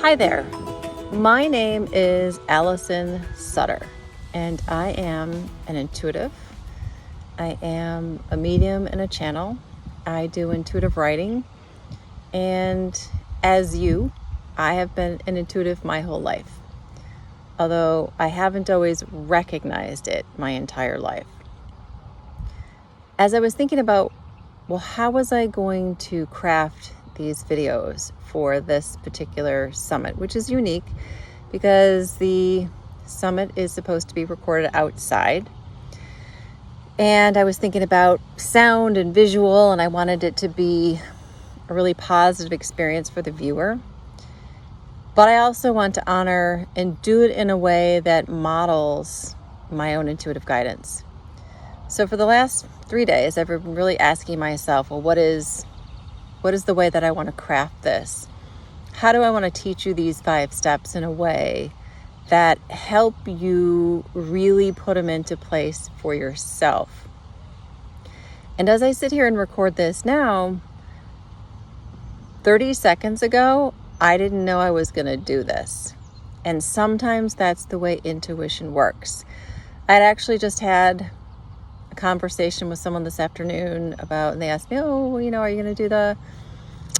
Hi there. My name is Allison Sutter, and I am an intuitive. I am a medium and a channel. I do intuitive writing, and as you, I have been an intuitive my whole life, although I haven't always recognized it my entire life. As I was thinking about, how was I going to craft these videos for this particular summit, which is unique because the summit is supposed to be recorded outside. And I was thinking about sound and visual, and I wanted it to be a really positive experience for the viewer. But I also want to honor and do it in a way that models my own intuitive guidance. So for the last 3 days, I've been really asking myself, what is the way that I want to craft this? How do I want to teach you these 5 steps in a way that help you really put them into place for yourself? And as I sit here and record this now, 30 seconds ago, I didn't know I was going to do this. And sometimes that's the way intuition works. I'd actually just had a conversation with someone this afternoon and they asked me, are you going to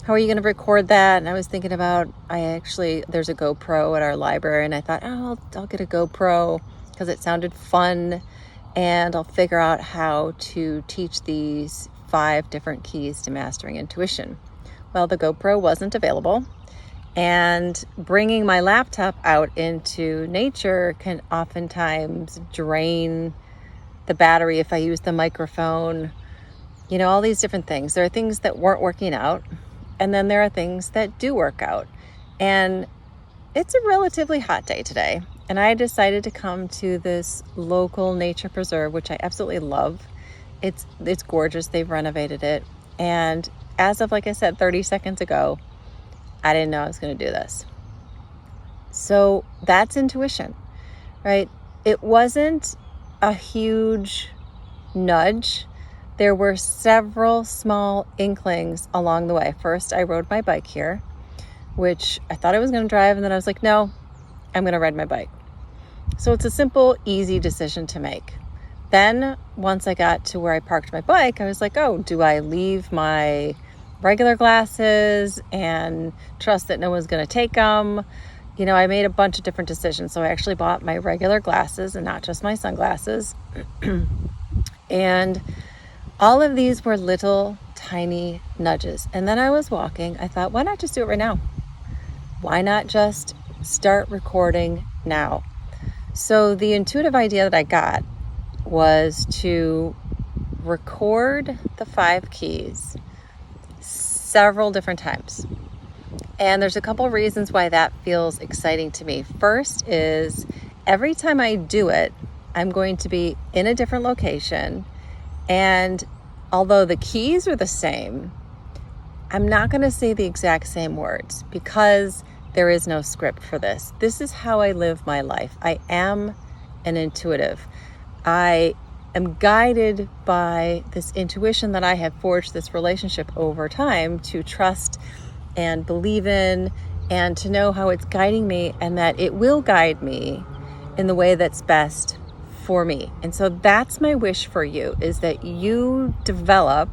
how are you going to record that? And I was thinking about, there's a GoPro at our library, and I thought, I'll get a GoPro because it sounded fun, and I'll figure out how to teach these 5 different keys to mastering intuition. Well, the GoPro wasn't available, and bringing my laptop out into nature can oftentimes drain the battery if I use the microphone, all these different things. There are things that weren't working out, and then there are things that do work out. And it's a relatively hot day today, and I decided to come to this local nature preserve, which I absolutely love. It's gorgeous. They've renovated it. And as of, like I said, 30 seconds ago, I didn't know I was going to do this. So that's intuition, right? It wasn't a huge nudge. There were several small inklings along the way. First, I rode my bike here, which I thought I was going to drive, and then I was like, no, I'm going to ride my bike. So it's a simple, easy decision to make. Then once I got to where I parked my bike, I was like, do I leave my regular glasses and trust that no one's going to take them? I made a bunch of different decisions. So I actually bought my regular glasses and not just my sunglasses. And all of these were little tiny nudges. And then I was walking. I thought, why not just do it right now? Why not just start recording now? So the intuitive idea that I got was to record the 5 keys several different times. And there's a couple reasons why that feels exciting to me. First is every time I do it, I'm going to be in a different location. And although the keys are the same, I'm not going to say the exact same words because there is no script for this. This is how I live my life. I am an intuitive. I am guided by this intuition that I have forged this relationship over time to trust and believe in, and to know how it's guiding me and that it will guide me in the way that's best for me. And so that's my wish for you, is that you develop,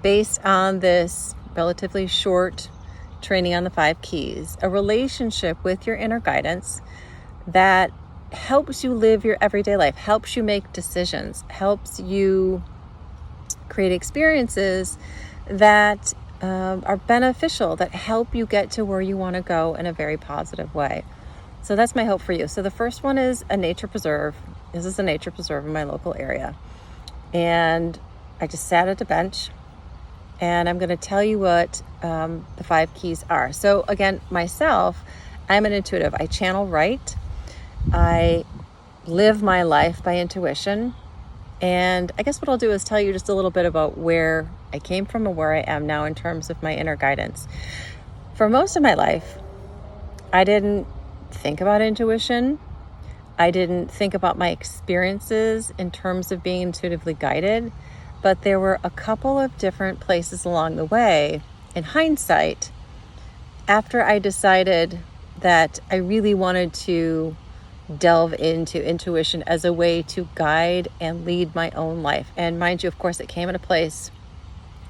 based on this relatively short training on the 5 keys, a relationship with your inner guidance that helps you live your everyday life, helps you make decisions, helps you create experiences that are beneficial, that help you get to where you want to go in a very positive way. So that's my hope for you. So the first one is a nature preserve. This is a nature preserve in my local area. And I just sat at a bench, and I'm going to tell you what the 5 keys are. So again, myself, I'm an intuitive. I channel right. I live my life by intuition. And I guess what I'll do is tell you just a little bit about where I came from and where I am now in terms of my inner guidance. For most of my life, I didn't think about intuition. I didn't think about my experiences in terms of being intuitively guided, but there were a couple of different places along the way, in hindsight, after I decided that I really wanted to delve into intuition as a way to guide and lead my own life. And mind you, of course, it came at a place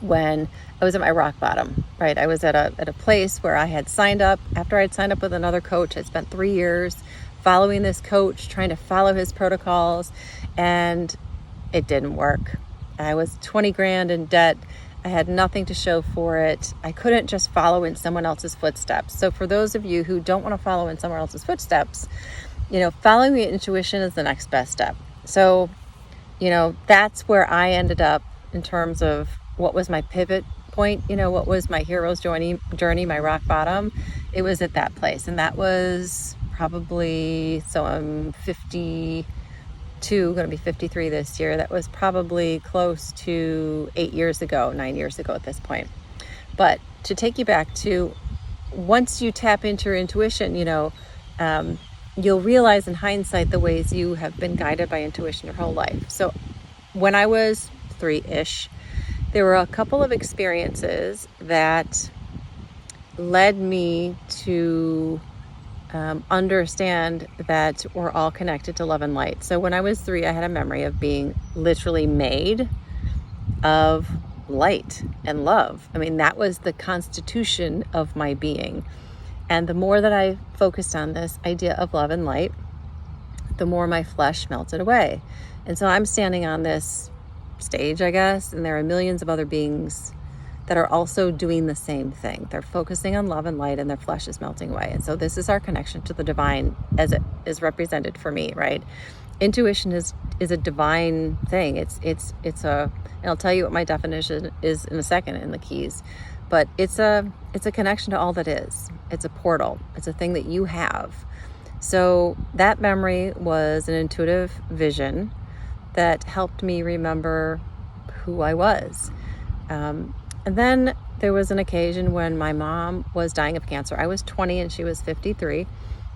when I was at my rock bottom, right? I was at a place where I had signed up. After I'd signed up with another coach, I'd spent 3 years following this coach, trying to follow his protocols, and it didn't work. I was 20 grand in debt. I had nothing to show for it. I couldn't just follow in someone else's footsteps. So for those of you who don't want to follow in someone else's footsteps, following your intuition is the next best step. So, that's where I ended up in terms of what was my pivot point, what was my hero's journey, my rock bottom. It was at that place. And that was probably, so I'm 52, going to be 53 this year. That was probably close to 9 years ago at this point. But to take you back to, once you tap into your intuition, you'll realize in hindsight the ways you have been guided by intuition your whole life. So when I was 3-ish, there were a couple of experiences that led me to understand that we're all connected to love and light. So when I was 3, I had a memory of being literally made of light and love. I mean, that was the constitution of my being. And the more that I focused on this idea of love and light, the more my flesh melted away. And so I'm standing on this stage, I guess, and there are millions of other beings that are also doing the same thing. They're focusing on love and light, and their flesh is melting away. And so this is our connection to the divine as it is represented for me, right? Intuition is a divine thing. It's a, and I'll tell you what my definition is in a second in the keys, but it's a connection to all that is. It's a portal. It's a thing that you have. So that memory was an intuitive vision that helped me remember who I was. And then there was an occasion when my mom was dying of cancer. I was 20 and she was 53,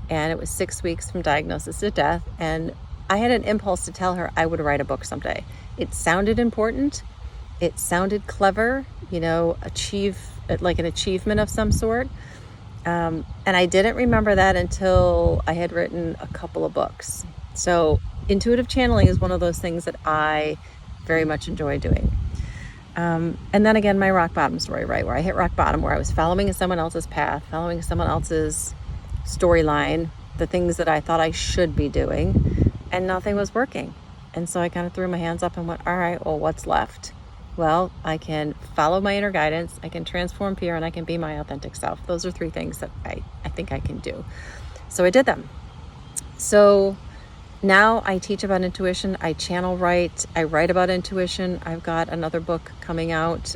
and it was 6 weeks from diagnosis to death. And I had an impulse to tell her I would write a book someday. It sounded important. It sounded clever, like an achievement of some sort. And I didn't remember that until I had written a couple of books. So intuitive channeling is one of those things that I very much enjoy doing. And then again, my rock bottom story, right? Where I hit rock bottom, where I was following someone else's path, following someone else's storyline, the things that I thought I should be doing, and nothing was working. And so I kind of threw my hands up and went, all right, well, what's left? Well, I can follow my inner guidance, I can transform fear, and I can be my authentic self. Those are 3 things that I think I can do. So I did them. So now I teach about intuition. I channel write. I write about intuition. I've got another book coming out.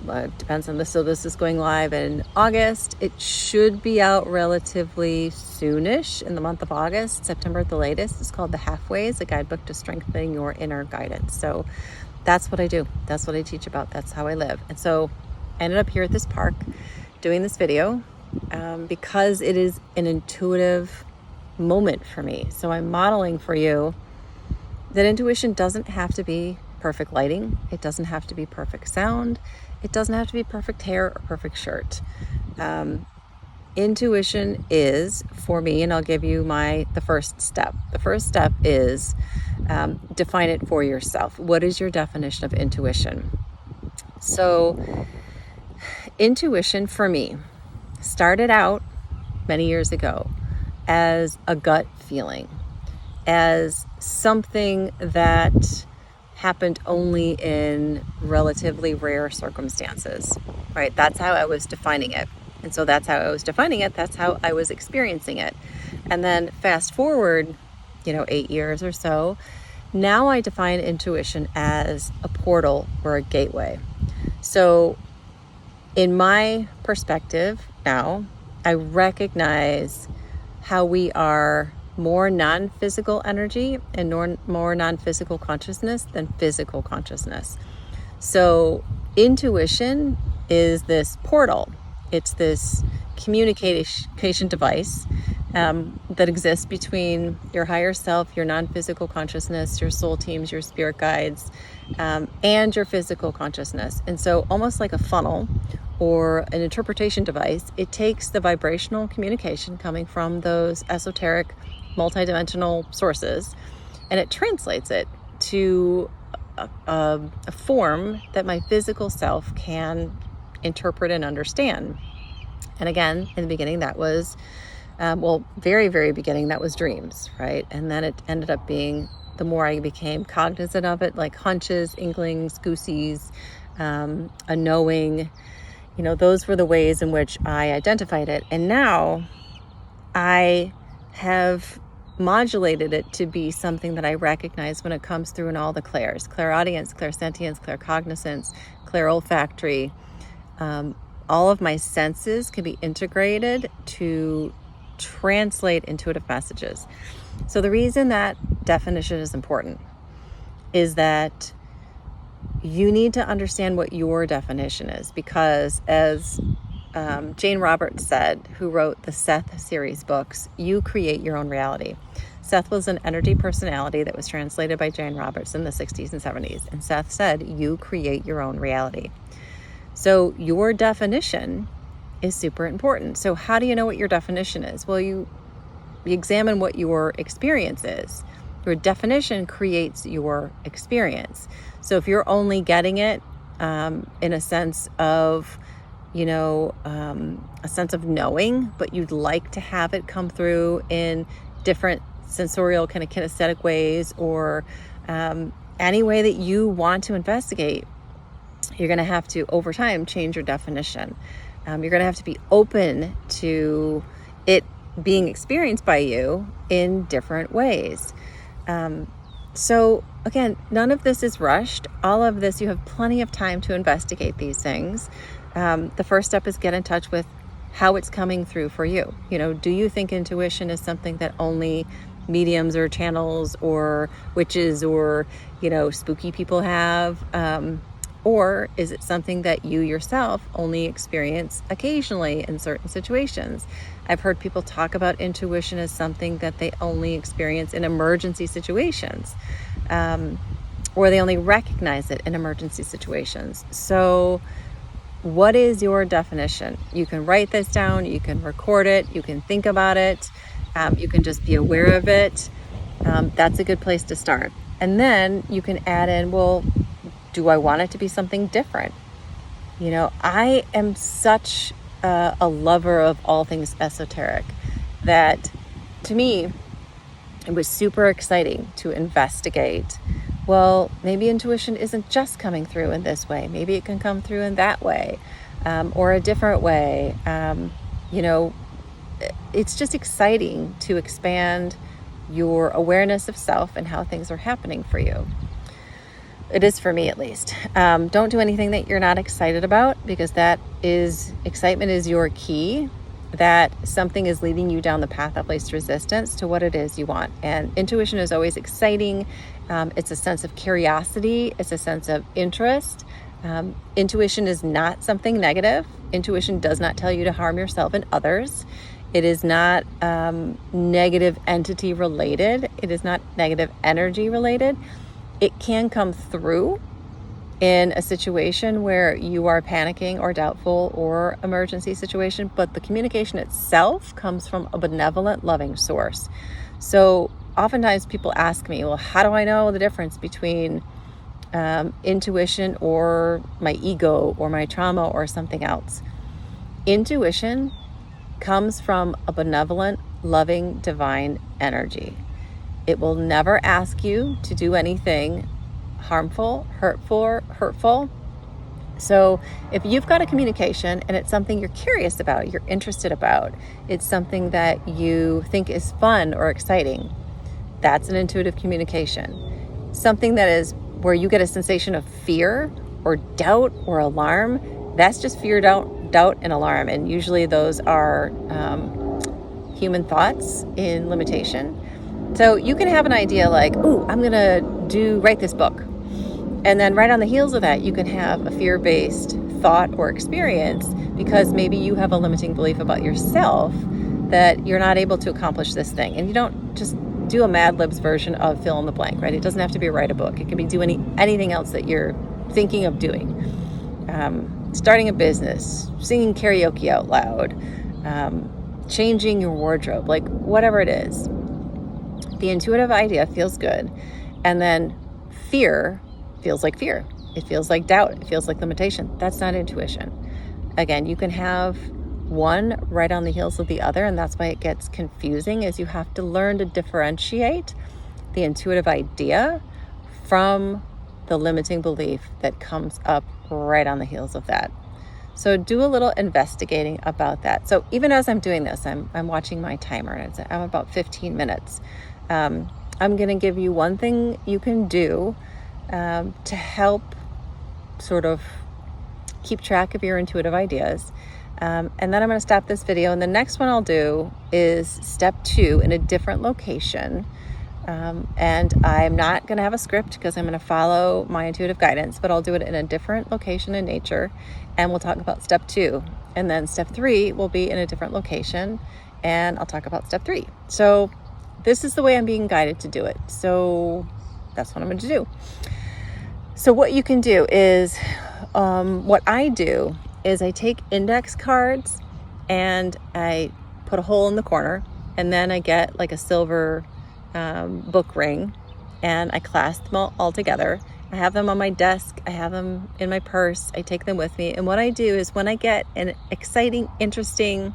It depends on this. So this is going live in August. It should be out relatively soonish in the month of August, September at the latest. It's called The Halfways, a guidebook to strengthening your inner guidance. So that's what I do. That's what I teach about. That's how I live. And so I ended up here at this park doing this video because it is an intuitive moment for me. So I'm modeling for you that intuition doesn't have to be perfect lighting. It doesn't have to be perfect sound. It doesn't have to be perfect hair or perfect shirt. Intuition is, for me, and I'll give you the first step. The first step is define it for yourself. What is your definition of intuition? So intuition for me started out many years ago as a gut feeling, as something that happened only in relatively rare circumstances, right? That's how I was defining it. And so that's how I was defining it. That's how I was experiencing it. And then fast forward, 8 years or so, now I define intuition as a portal or a gateway. So in my perspective now, I recognize how we are more non-physical energy and more non-physical consciousness than physical consciousness. So intuition is this portal. It's this communication device that exists between your higher self, your non-physical consciousness, your soul teams, your spirit guides, and your physical consciousness. And so almost like a funnel or an interpretation device, it takes the vibrational communication coming from those esoteric, multidimensional sources, and it translates it to a form that my physical self can interpret and understand. And again, in the beginning, that was, very, very beginning, that was dreams, right? And then it ended up being, the more I became cognizant of it, like hunches, inklings, goosies, a knowing, those were the ways in which I identified it. And now I have modulated it to be something that I recognize when it comes through in all the clairs: clairaudience, clairsentience, claircognizance, clairolfactory. All of my senses can be integrated to translate intuitive messages. So the reason that definition is important is that you need to understand what your definition is, because as Jane Roberts said, who wrote the Seth series books, you create your own reality. Seth was an energy personality that was translated by Jane Roberts in the 60s and 70s. And Seth said, you create your own reality. So your definition is super important. So how do you know what your definition is? Well, you examine what your experience is. Your definition creates your experience. So if you're only getting it in a sense of, a sense of knowing, but you'd like to have it come through in different sensorial kind of kinesthetic ways, or any way that you want to investigate, you're going to have to, over time, change your definition. You're going to have to be open to it being experienced by you in different ways. So again, none of this is rushed. All of this, you have plenty of time to investigate these things. The first step is get in touch with how it's coming through for you. Do you think intuition is something that only mediums or channels or witches or, spooky people have? Or is it something that you yourself only experience occasionally in certain situations? I've heard people talk about intuition as something that they only experience in emergency situations, or they only recognize it in emergency situations. So what is your definition? You can write this down, you can record it, you can think about it, you can just be aware of it. That's a good place to start. And then you can add in, well, do I want it to be something different? I am such a lover of all things esoteric that, to me, it was super exciting to investigate. Well, maybe intuition isn't just coming through in this way. Maybe it can come through in that way, or a different way. It's just exciting to expand your awareness of self and how things are happening for you. It is for me, at least. Don't do anything that you're not excited about, because excitement is your key, that something is leading you down the path of least resistance to what it is you want. And intuition is always exciting. It's a sense of curiosity. It's a sense of interest. Intuition is not something negative. Intuition does not tell you to harm yourself and others. It is not negative entity related. It is not negative energy related. It can come through in a situation where you are panicking or doubtful or emergency situation, but the communication itself comes from a benevolent, loving source. So oftentimes people ask me, well, how do I know the difference between intuition or my ego or my trauma or something else? Intuition comes from a benevolent, loving, divine energy. It will never ask you to do anything harmful, hurtful. So if you've got a communication and it's something you're curious about, you're interested about, it's something that you think is fun or exciting, that's an intuitive communication. Something that is where you get a sensation of fear or doubt or alarm, that's just fear, doubt, and alarm. And usually those are human thoughts in limitation. So you can have an idea like, ooh, I'm going to write this book. And then right on the heels of that, you can have a fear-based thought or experience because maybe you have a limiting belief about yourself that you're not able to accomplish this thing. And you don't just do a Mad Libs version of fill in the blank, right? It doesn't have to be write a book. It can be anything else that you're thinking of doing. starting a business, singing karaoke out loud, changing your wardrobe, like whatever it is. The intuitive idea feels good. And then fear feels like fear. It feels like doubt. It feels like limitation. That's not intuition. Again, you can have one right on the heels of the other, and that's why it gets confusing, is you have to learn to differentiate the intuitive idea from the limiting belief that comes up right on the heels of that. So do a little investigating about that. So even as I'm doing this, I'm watching my timer, and I'm about 15 minutes. I'm going to give you one thing you can do to help sort of keep track of your intuitive ideas. And then I'm going to stop this video. And the next one I'll do is step 2 in a different location. And I'm not going to have a script because I'm going to follow my intuitive guidance, but I'll do it in a different location in nature. And we'll talk about step 2. And then step 3 will be in a different location, and I'll talk about step 3. So this is the way I'm being guided to do it. So that's what I'm going to do. So what you can do is, what I do is I take index cards and I put a hole in the corner, and then I get like a silver book ring, and I clasp them all together. I have them on my desk. I have them in my purse. I take them with me. And what I do is when I get an exciting, interesting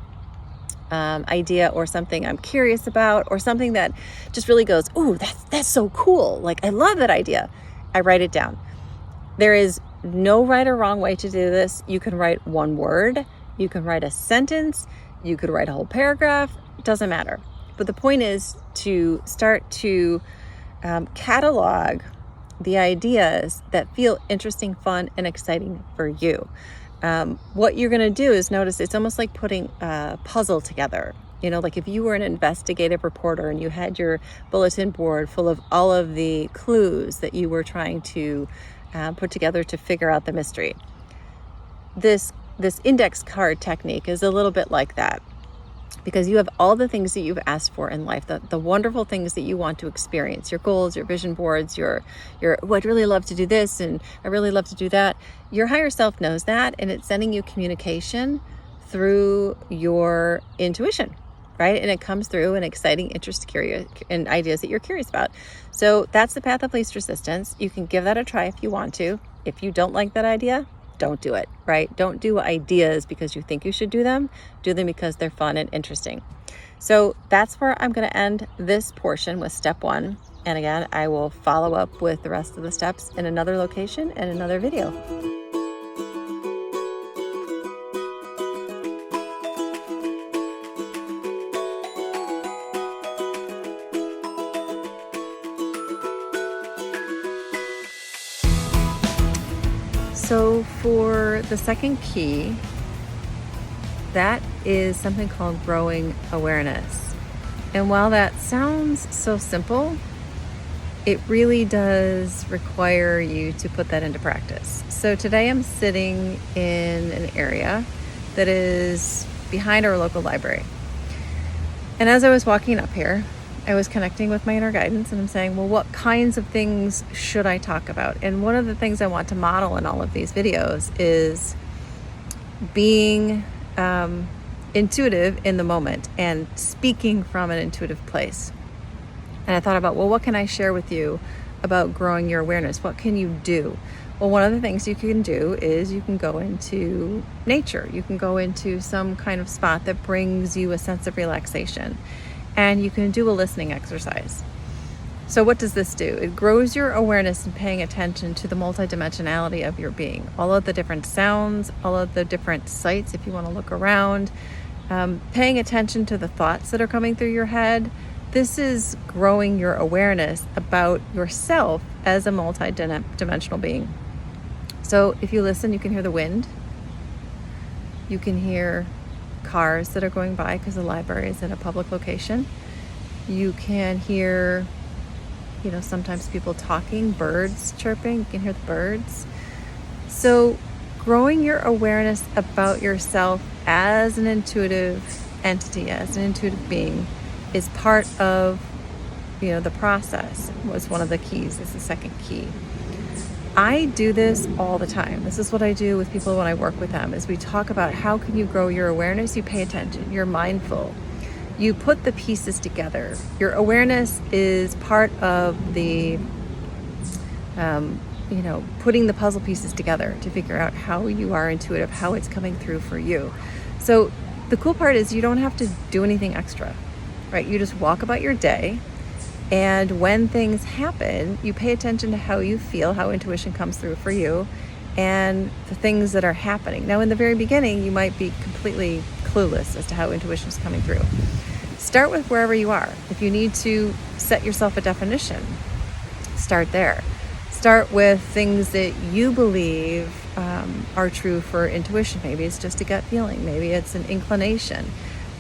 idea or something I'm curious about, or something that just really goes, "Ooh, that's so cool. Like, I love that idea," I write it down. There is no right or wrong way to do this. You can write one word. You can write a sentence. You could write a whole paragraph. It doesn't matter. But the point is to start to catalog the ideas that feel interesting, fun, and exciting for you. What you're going to do is notice it's almost like putting a puzzle together. You know, like if you were an investigative reporter and you had your bulletin board full of all of the clues that you were trying to put together to figure out the mystery. This index card technique is a little bit like that, because you have all the things that you've asked for in life, the wonderful things that you want to experience, your goals, your vision boards, your oh, I'd really love to do this and I really love to do that. Your higher self knows that, and it's sending you communication through your intuition, right? And it comes through an exciting interest, curious, and ideas that you're curious about. So that's the path of least resistance. You can give that a try if you want to. If you don't like that idea, don't do it, right? Don't do ideas because you think you should do them. Do them because they're fun and interesting. So that's where I'm going to end this portion with step 1. And again, I will follow up with the rest of the steps in another location and another video. So for the second key, that is something called growing awareness. And while that sounds so simple, it really does require you to put that into practice. So today I'm sitting in an area that is behind our local library. And as I was walking up here, I was connecting with my inner guidance, and I'm saying, well, what kinds of things should I talk about? And one of the things I want to model in all of these videos is being intuitive in the moment and speaking from an intuitive place. And I thought about, well, what can I share with you about growing your awareness? What can you do? Well, one of the things you can do is you can go into nature. You can go into some kind of spot that brings you a sense of relaxation. And you can do a listening exercise. So what does this do? It grows your awareness and paying attention to the multidimensionality of your being. All of the different sounds, all of the different sights, if you want to look around, paying attention to the thoughts that are coming through your head. This is growing your awareness about yourself as a multidimensional being. So if you listen, you can hear the wind. You can hear cars that are going by because the library is in a public location. You can hear, sometimes people talking, birds chirping. You can hear the birds. So growing your awareness about yourself as an intuitive entity, as an intuitive being, is part of, the process. Was one of the keys. It's the second key. I do this all the time. This is what I do with people when I work with them, is we talk about how can you grow your awareness. You pay attention, you're mindful, you put the pieces together. Your awareness is part of the putting the puzzle pieces together to figure out how you are intuitive, how it's coming through for you. So the cool part is you don't have to do anything extra, right? You just walk about your day, and when things happen, you pay attention to how you feel, how intuition comes through for you, and the things that are happening. Now, in the very beginning, you might be completely clueless as to how intuition is coming through. Start with wherever you are. If you need to set yourself a definition, start there. Start with things that you believe are true for intuition. Maybe it's just a gut feeling. Maybe it's an inclination.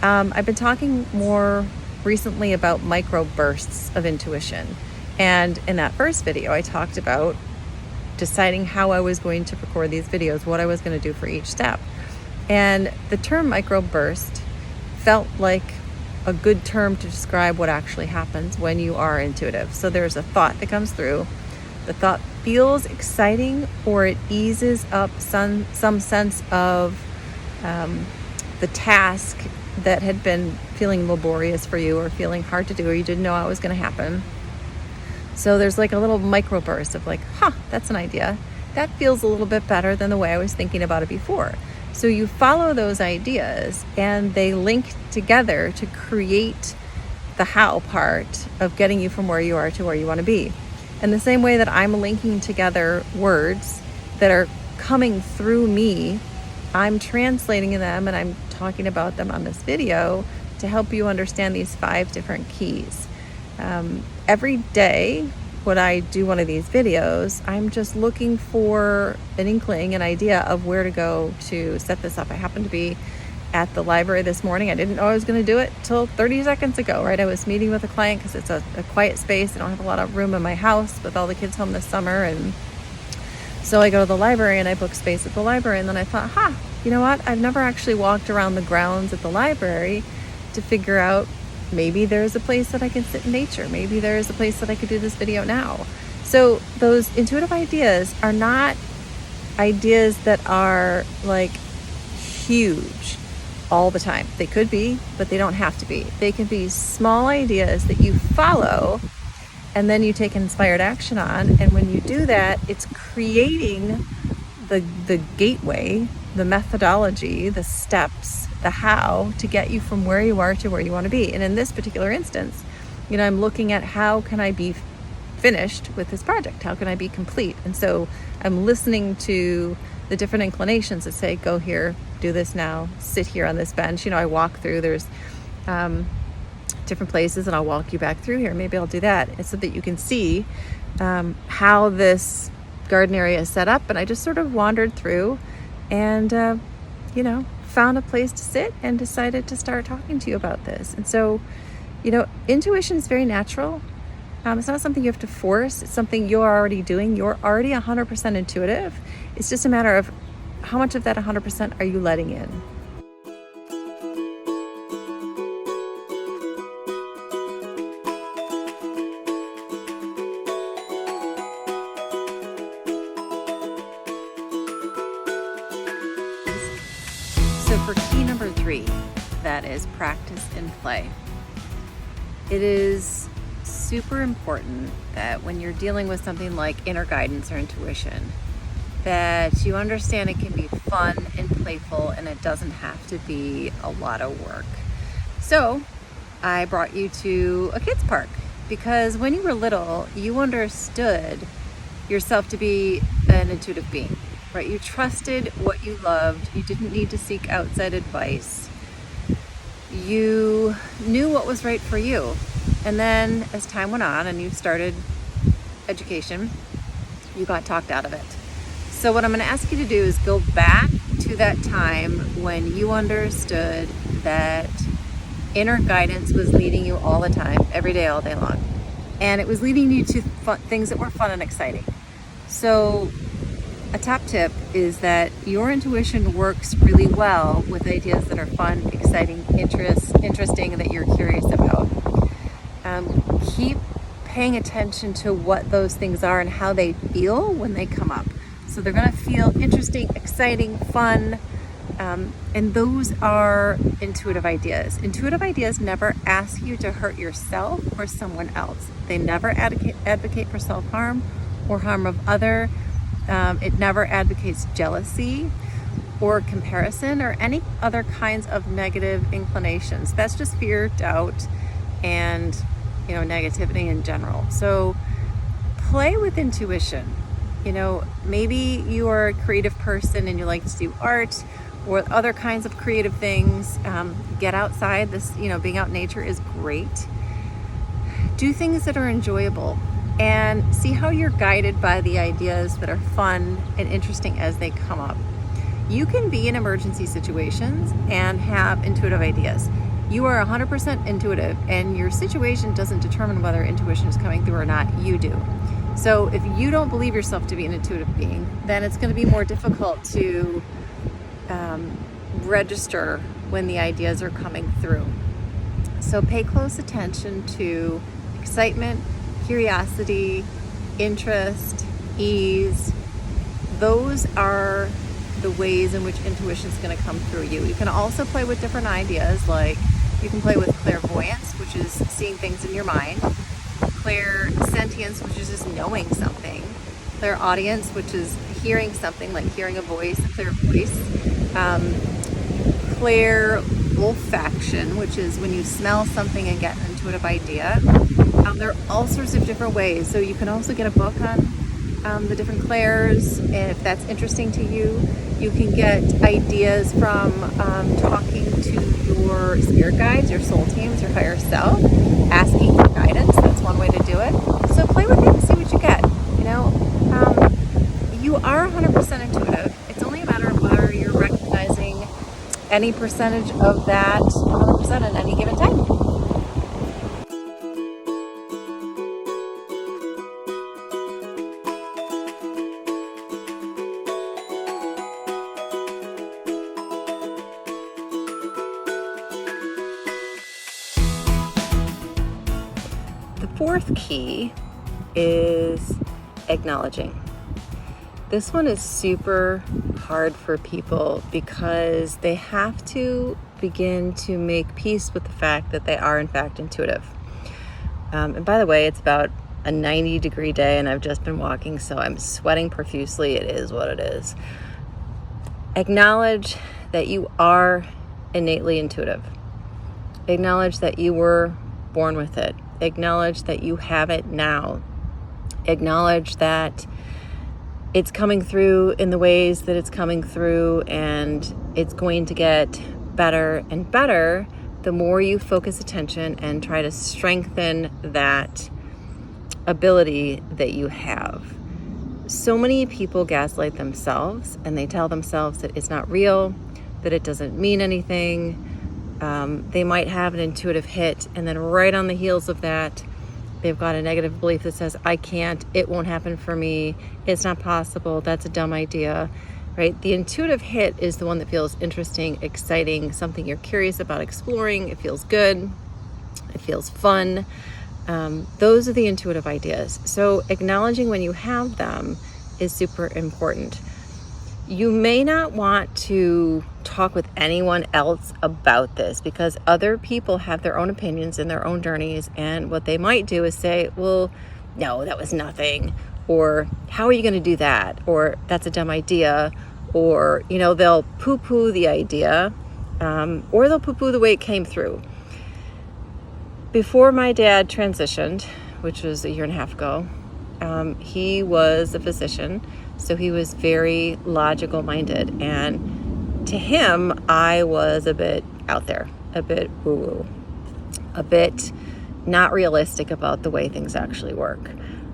I've been talking more recently about micro bursts of intuition. And in that first video, I talked about deciding how I was going to record these videos, what I was going to do for each step. And the term microburst felt like a good term to describe what actually happens when you are intuitive. So there's a thought that comes through. The thought feels exciting, or it eases up some sense of the task that had been feeling laborious for you, or feeling hard to do, or you didn't know how it was going to happen. So there's like a little microburst of like, that's an idea. That feels a little bit better than the way I was thinking about it before. So you follow those ideas, and they link together to create the how part of getting you from where you are to where you want to be. And the same way that I'm linking together words that are coming through me, I'm translating them and I'm talking about them on this video to help you understand these 5 different keys. Every day when I do one of these videos, I'm just looking for an inkling, an idea of where to go to set this up. I happened to be at the library this morning. I didn't know I was going to do it till 30 seconds ago, right? I was meeting with a client because it's a quiet space. I don't have a lot of room in my house with all the kids home this summer. And so I go to the library and I book space at the library. And then I thought, you know what? I've never actually walked around the grounds at the library to figure out maybe there's a place that I can sit in nature. Maybe there is a place that I could do this video now. So those intuitive ideas are not ideas that are like huge all the time. They could be, but they don't have to be. They can be small ideas that you follow and then you take inspired action on. And when you do that, it's creating the gateway, the methodology, the steps, the how to get you from where you are to where you want to be. And in this particular instance, I'm looking at how can I be finished with this project? How can I be complete? And so I'm listening to the different inclinations that say, go here, do this now, sit here on this bench. I walk through, there's different places, and I'll walk you back through here. Maybe I'll do that. It's so that you can see how this garden area is set up. And I just sort of wandered through and, found a place to sit and decided to start talking to you about this. And so, intuition is very natural. It's not something you have to force. It's something you're already doing. You're already 100% intuitive. It's just a matter of how much of that 100% are you letting in. So for key number 3, that is practice and play. It is super important that when you're dealing with something like inner guidance or intuition, that you understand it can be fun and playful, and it doesn't have to be a lot of work. So I brought you to a kids park because when you were little, you understood yourself to be an intuitive being, right? You trusted what you loved. You didn't need to seek outside advice. You knew what was right for you. And then as time went on and you started education, you got talked out of it. So what I'm going to ask you to do is go back to that time when you understood that inner guidance was leading you all the time, every day, all day long. And it was leading you to things that were fun and exciting. So a top tip is that your intuition works really well with ideas that are fun, exciting, interesting, that you're curious about. Keep paying attention to what those things are and how they feel when they come up. So they're going to feel interesting, exciting, fun, and those are intuitive ideas. Intuitive ideas never ask you to hurt yourself or someone else. They never advocate for self-harm or harm of other. It never advocates jealousy or comparison or any other kinds of negative inclinations. That's just fear, doubt, and negativity in general. So play with intuition. Maybe you are a creative person and you like to do art or other kinds of creative things. Get outside. Being out in nature is great. Do things that are enjoyable and see how you're guided by the ideas that are fun and interesting as they come up. You can be in emergency situations and have intuitive ideas. You are 100% intuitive, and your situation doesn't determine whether intuition is coming through or not. You do. So if you don't believe yourself to be an intuitive being, then it's going to be more difficult to register when the ideas are coming through. So pay close attention to excitement, curiosity, interest, ease. Those are the ways in which intuition is going to come through you. You can also play with different ideas, like you can play with clairvoyance, which is seeing things in your mind, clairsentience, which is just knowing something, clairaudience, which is hearing something, like hearing a voice, a clear voice, clairolfaction, which is when you smell something and get an intuitive idea. There are all sorts of different ways. So you can also get a book on the different clairs, and if that's interesting to you. You can get ideas from talking to your spirit guides, your soul teams, your higher self, asking for guidance. That's one way to do it. So play with it and see what you get. You are 100% intuitive. It's only a matter of whether you're recognizing any percentage of that 100% at any given time. The fourth key is acknowledging. This one is super hard for people because they have to begin to make peace with the fact that they are in fact intuitive. And by the way, it's about a 90-degree day and I've just been walking, so I'm sweating profusely. It is what it is. Acknowledge that you are innately intuitive. Acknowledge that you were born with it. Acknowledge that you have it now. Acknowledge that it's coming through in the ways that it's coming through, and it's going to get better and better the more you focus attention and try to strengthen that ability that you have. So many people gaslight themselves and they tell themselves that it's not real, that it doesn't mean anything. They might have an intuitive hit, and then right on the heels of that, they've got a negative belief that says, I can't, it won't happen for me, it's not possible, that's a dumb idea, right? The intuitive hit is the one that feels interesting, exciting, something you're curious about exploring. It feels good, it feels fun. Those are the intuitive ideas. So acknowledging when you have them is super important. You may not want to talk with anyone else about this because other people have their own opinions and their own journeys, and what they might do is say, well, no, that was nothing, or how are you going to do that, or that's a dumb idea, or they'll poo-poo the idea, or they'll poo-poo the way it came through. Before my dad transitioned, which was a year and a half ago, he was a physician, so he was very logical minded, and to him I was a bit out there, a bit woo-woo, a bit not realistic about the way things actually work.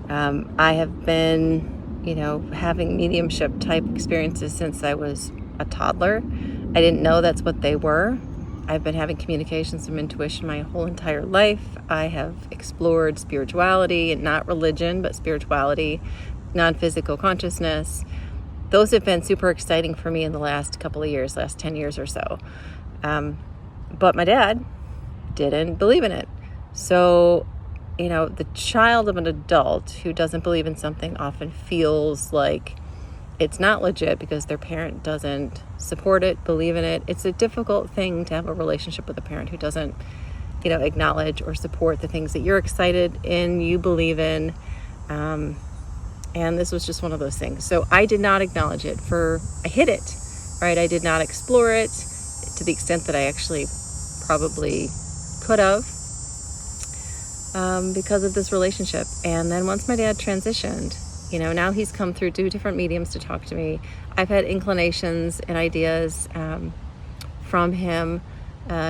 I have been, having mediumship type experiences since I was a toddler. I didn't know that's what they were. I've been having communications from intuition my whole entire life. I have explored spirituality, and not religion, but spirituality, non-physical consciousness. Those have been super exciting for me in the last couple of years, last 10 years or so. But my dad didn't believe in it. So, the child of an adult who doesn't believe in something often feels like it's not legit because their parent doesn't support it, believe in it. It's a difficult thing to have a relationship with a parent who doesn't, acknowledge or support the things that you're excited in, you believe in. And this was just one of those things. So I did not acknowledge it I hid it, right? I did not explore it to the extent that I actually probably could have, because of this relationship. And then once my dad transitioned, now he's come through 2 different mediums to talk to me. I've had inclinations and ideas from him.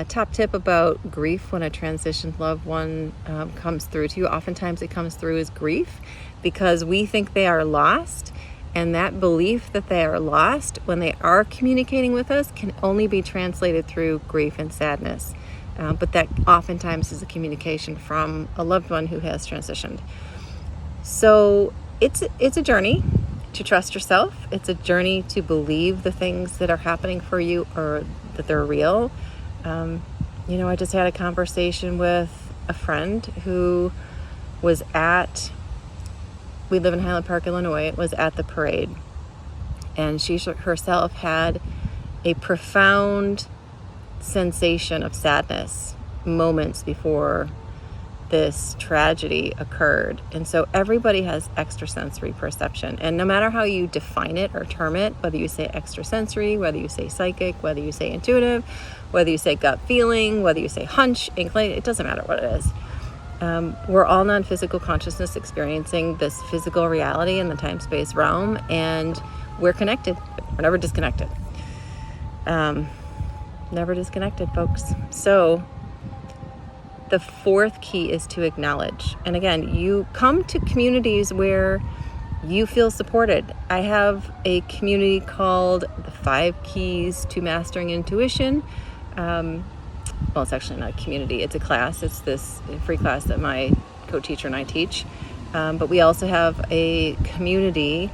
Top tip about grief: when a transitioned loved one comes through to you, oftentimes it comes through as grief because we think they are lost. And that belief that they are lost when they are communicating with us can only be translated through grief and sadness. But that oftentimes is a communication from a loved one who has transitioned. So it's a journey to trust yourself. It's a journey to believe the things that are happening for you or that they're real. I just had a conversation with a friend who was we live in Highland Park, Illinois, was at the parade. And she herself had a profound sensation of sadness moments before this tragedy occurred. And so everybody has extrasensory perception. And no matter how you define it or term it, whether you say extrasensory, whether you say psychic, whether you say intuitive, whether you say gut feeling, whether you say hunch, inclination, it doesn't matter what it is. We're all non-physical consciousness experiencing this physical reality in the time-space realm, and we're connected. We're never disconnected. Never disconnected, folks. So the 4th key is to acknowledge. And again, you come to communities where you feel supported. I have a community called the 5 Keys to Mastering Intuition. Well, it's actually not a community, it's a class. It's this free class that my co-teacher and I teach. But we also have a community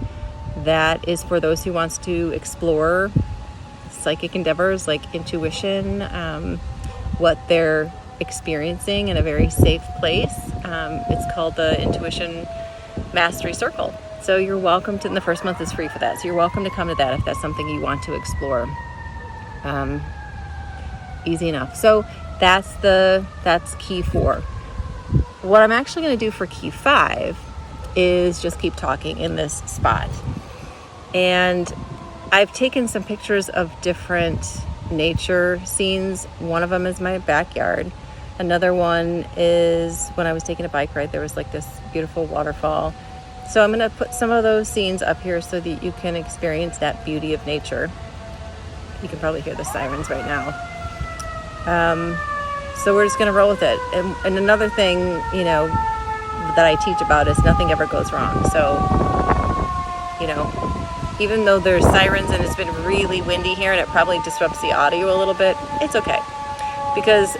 that is for those who wants to explore psychic endeavors like intuition, what they're experiencing in a very safe place. It's called the Intuition Mastery Circle. So you're welcome to, and the first month is free for that. So you're welcome to come to that if that's something you want to explore. Easy enough. So that's key 4. What I'm actually going to do for key 5 is just keep talking in this spot. And I've taken some pictures of different nature scenes. One of them is my backyard. Another one is when I was taking a bike ride, there was like this beautiful waterfall. So I'm going to put some of those scenes up here so that you can experience that beauty of nature. You can probably hear the sirens right now. So we're just going to roll with it. And another thing, that I teach about is nothing ever goes wrong. So, even though there's sirens and it's been really windy here and it probably disrupts the audio a little bit, it's okay. Because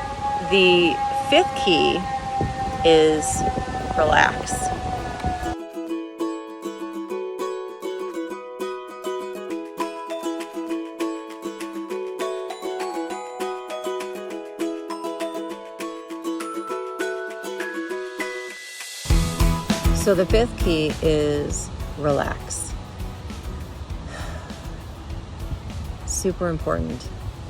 the 5th key is relax. So the 5th key is relax. Super important.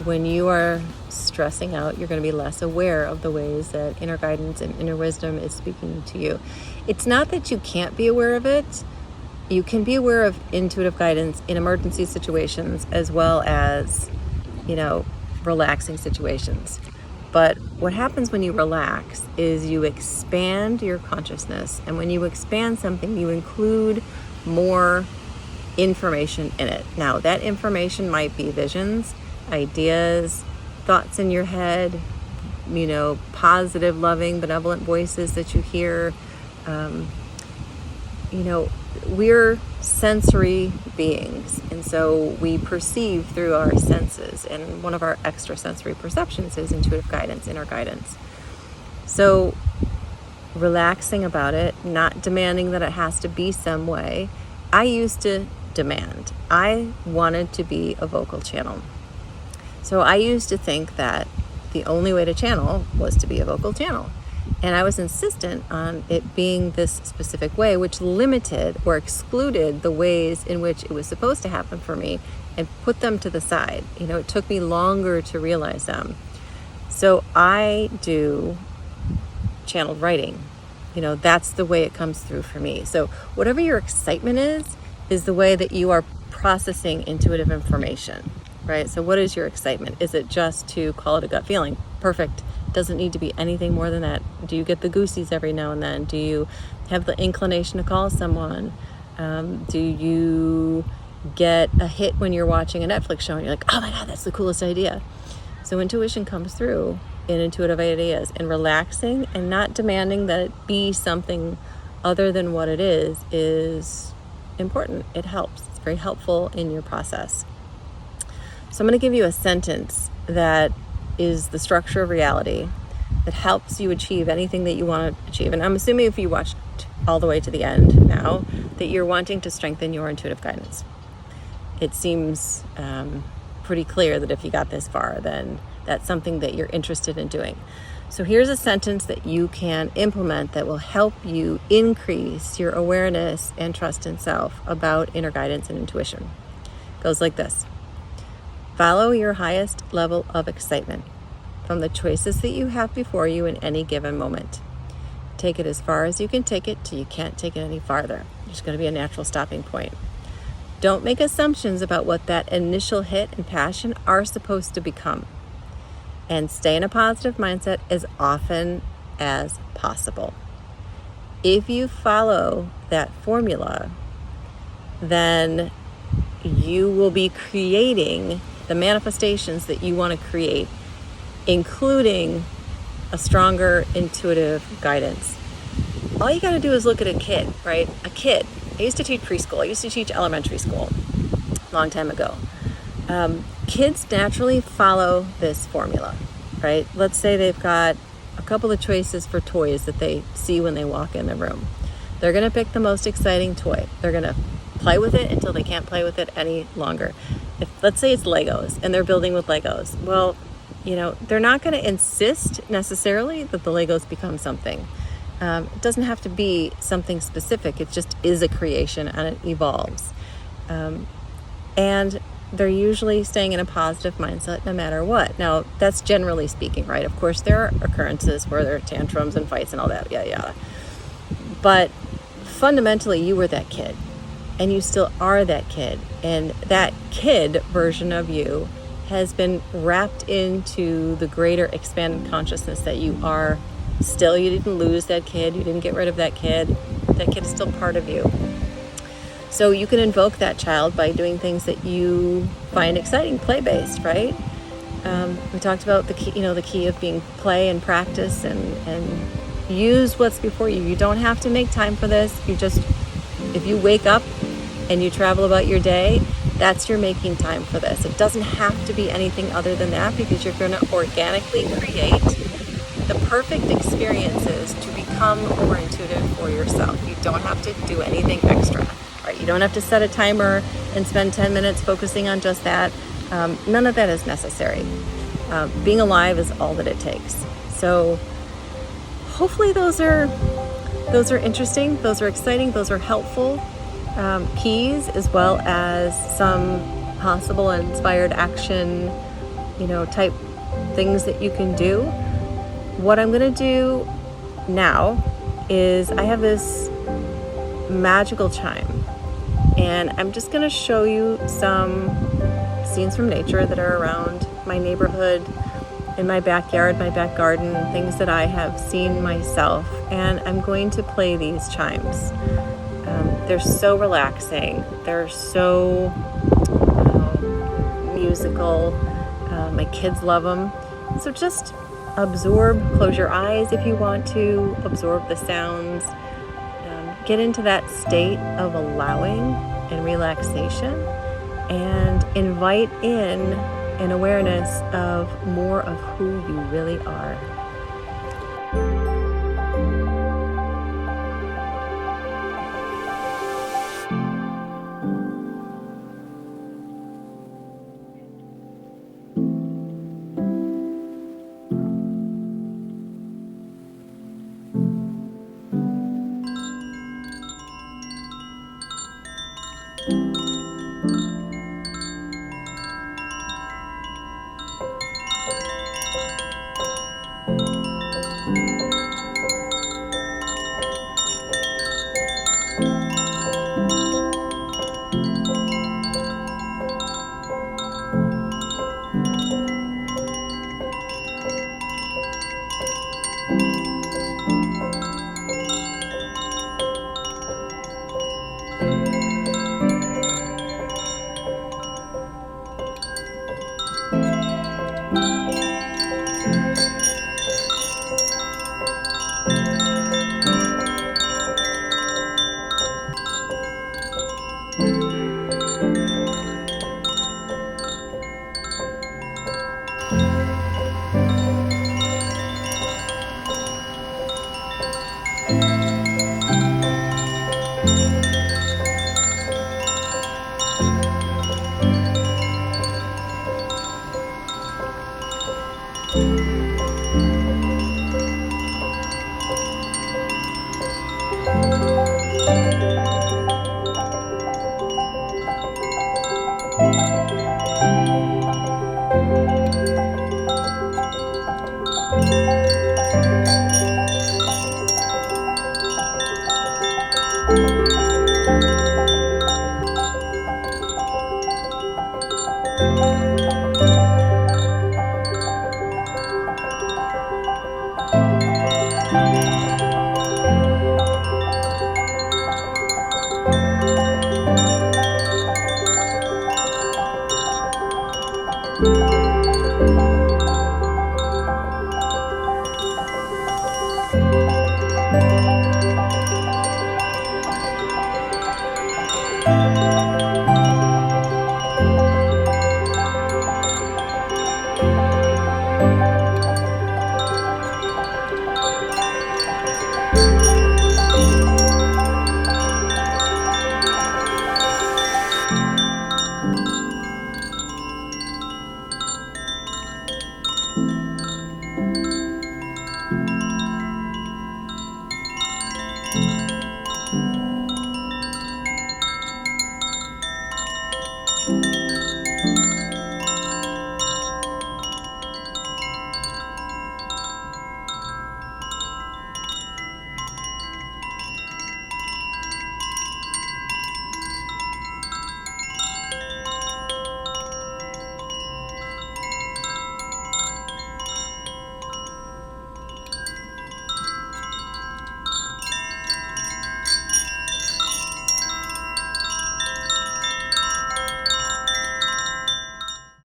When you are stressing out, you're going to be less aware of the ways that inner guidance and inner wisdom is speaking to you. It's not that you can't be aware of it. You can be aware of intuitive guidance in emergency situations as well as, relaxing situations. But what happens when you relax is you expand your consciousness. And when you expand something, you include more information in it. Now, that information might be visions, ideas, thoughts in your head, positive, loving, benevolent voices that you hear. We're sensory beings, and so we perceive through our senses, and one of our extrasensory perceptions is intuitive guidance, inner guidance. So relaxing about it, not demanding that it has to be some way. I used to demand. I wanted to be a vocal channel. So I used to think that the only way to channel was to be a vocal channel. And I was insistent on it being this specific way, which limited or excluded the ways in which it was supposed to happen for me and put them to the side. It took me longer to realize them. So I do channeled writing. That's the way it comes through for me. So whatever your excitement is the way that you are processing intuitive information, right? So what is your excitement? Is it just to call it a gut feeling? Perfect. Doesn't need to be anything more than that. Do you get the goosies every now and then? Do you have the inclination to call someone? Do you get a hit when you're watching a Netflix show and you're like, oh my God, that's the coolest idea? So intuition comes through in intuitive ideas, and relaxing and not demanding that it be something other than what it is important. It helps. It's very helpful in your process. So I'm going to give you a sentence that is the structure of reality that helps you achieve anything that you want to achieve. And I'm assuming if you watched all the way to the end now, that you're wanting to strengthen your intuitive guidance. It seems pretty clear that if you got this far, then that's something that you're interested in doing. So here's a sentence that you can implement that will help you increase your awareness and trust in self about inner guidance and intuition. It goes like this. Follow your highest level of excitement from the choices that you have before you in any given moment. Take it as far as you can take it till you can't take it any farther. There's going to be a natural stopping point. Don't make assumptions about what that initial hit and passion are supposed to become. And stay in a positive mindset as often as possible. If you follow that formula, then you will be creating the manifestations that you want to create, including a stronger intuitive guidance. All you got to do is look at a kid, right? A kid. I used to teach preschool. I used to teach elementary school a long time ago. Kids naturally follow this formula, right? Let's say they've got a couple of choices for toys that they see when they walk in the room. They're going to pick the most exciting toy. They're going to play with it until they can't play with it any longer. Let's say it's Legos and they're building with Legos. Well, they're not going to insist necessarily that the Legos become something. It doesn't have to be something specific. It just is a creation and it evolves. And they're usually staying in a positive mindset no matter what. Now, that's generally speaking, right? Of course, there are occurrences where there are tantrums and fights and all that, yada. But fundamentally, you were that kid. And you still are that kid. And that kid version of you has been wrapped into the greater expanded consciousness that you are still. You didn't lose that kid. You didn't get rid of that kid. That kid is still part of you. So you can invoke that child by doing things that you find exciting, play-based, right? We talked about the key of being play and practice and use what's before you. You don't have to make time for this. If you wake up and you travel about your day, that's your making time for this. It doesn't have to be anything other than that, because you're going to organically create the perfect experiences to become more intuitive for yourself. You don't have to do anything extra, right? You don't have to set a timer and spend 10 minutes focusing on just that. None of that is necessary. Being alive is all that it takes. So hopefully those are interesting, those are exciting, those are helpful keys, as well as some possible inspired action, type things that you can do. What I'm going to do now is I have this magical chime, and I'm just going to show you some scenes from nature that are around my neighborhood, in my backyard, my back garden, things that I have seen myself, and I'm going to play these chimes. They're so relaxing. They're so musical. My kids love them. So just close your eyes if you want to, absorb the sounds. Get into that state of allowing and relaxation, and invite in an awareness of more of who you really are.